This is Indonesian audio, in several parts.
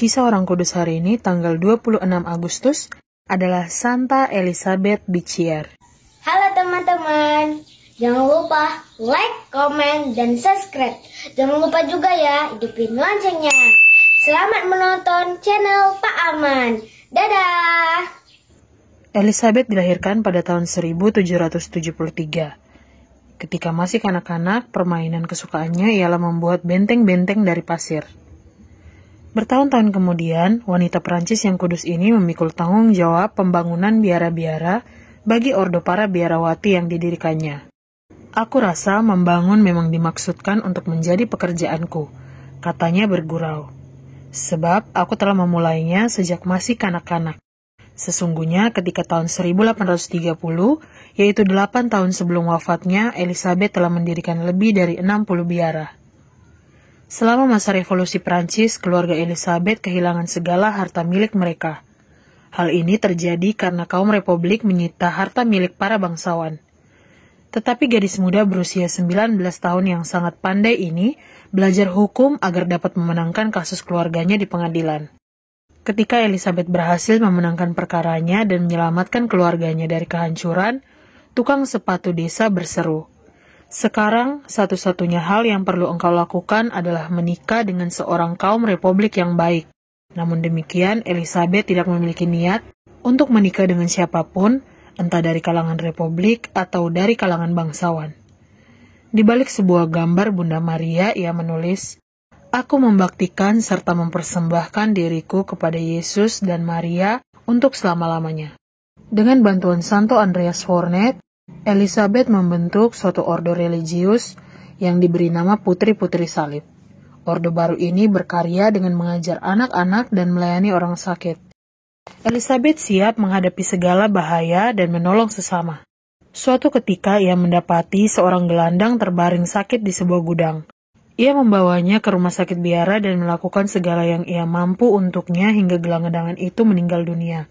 Kisah orang kudus hari ini, tanggal 26 Agustus, adalah Santa Elizabeth Biciar. Halo teman-teman, jangan lupa like, komen, dan subscribe. Jangan lupa juga ya, hidupin loncengnya. Selamat menonton channel Pak Aman. Dadah! Elizabeth dilahirkan pada tahun 1773. Ketika masih kanak-kanak, permainan kesukaannya ialah membuat benteng-benteng dari pasir. Bertahun-tahun kemudian, wanita Perancis yang kudus ini memikul tanggung jawab pembangunan biara-biara bagi ordo para biarawati yang didirikannya. Aku rasa membangun memang dimaksudkan untuk menjadi pekerjaanku, katanya bergurau. Sebab aku telah memulainya sejak masih kanak-kanak. Sesungguhnya ketika tahun 1830, yaitu 8 tahun sebelum wafatnya, Elizabeth telah mendirikan lebih dari 60 biara. Selama masa revolusi Prancis, keluarga Elizabeth kehilangan segala harta milik mereka. Hal ini terjadi karena kaum Republik menyita harta milik para bangsawan. Tetapi gadis muda berusia 19 tahun yang sangat pandai ini belajar hukum agar dapat memenangkan kasus keluarganya di pengadilan. Ketika Elizabeth berhasil memenangkan perkaranya dan menyelamatkan keluarganya dari kehancuran, tukang sepatu desa berseru, "Sekarang, satu-satunya hal yang perlu engkau lakukan adalah menikah dengan seorang kaum Republik yang baik." Namun demikian, Elizabeth tidak memiliki niat untuk menikah dengan siapapun, entah dari kalangan Republik atau dari kalangan bangsawan. Di balik sebuah gambar Bunda Maria, ia menulis, "Aku membaktikan serta mempersembahkan diriku kepada Yesus dan Maria untuk selama-lamanya." Dengan bantuan Santo Andreas Fornet, Elizabeth membentuk suatu ordo religius yang diberi nama Putri-Putri Salib. Ordo baru ini berkarya dengan mengajar anak-anak dan melayani orang sakit. Elizabeth siap menghadapi segala bahaya dan menolong sesama. Suatu ketika ia mendapati seorang gelandang terbaring sakit di sebuah gudang. Ia membawanya ke rumah sakit biara dan melakukan segala yang ia mampu untuknya hingga gelandangan itu meninggal dunia.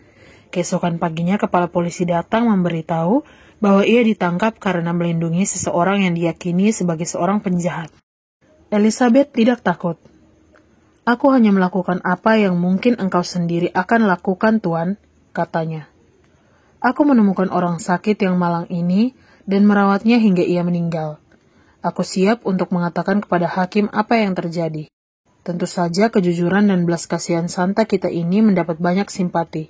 Keesokan paginya kepala polisi datang memberitahu bahwa ia ditangkap karena melindungi seseorang yang diyakini sebagai seorang penjahat. Elizabeth tidak takut. "Aku hanya melakukan apa yang mungkin engkau sendiri akan lakukan, Tuan," katanya. "Aku menemukan orang sakit yang malang ini dan merawatnya hingga ia meninggal. Aku siap untuk mengatakan kepada hakim apa yang terjadi." Tentu saja kejujuran dan belas kasihan Santa kita ini mendapat banyak simpati.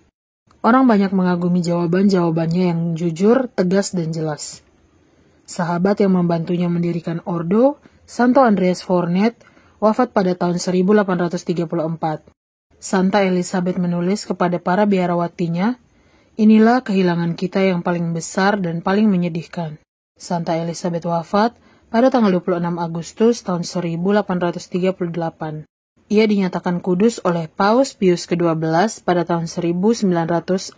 Orang banyak mengagumi jawaban-jawabannya yang jujur, tegas, dan jelas. Sahabat yang membantunya mendirikan ordo, Santo Andreas Fornet, wafat pada tahun 1834. Santa Elizabeth menulis kepada para biarawatinya, "Inilah kehilangan kita yang paling besar dan paling menyedihkan." Santa Elizabeth wafat pada tanggal 26 Agustus tahun 1838. Ia dinyatakan kudus oleh Paus Pius ke-12 pada tahun 1947.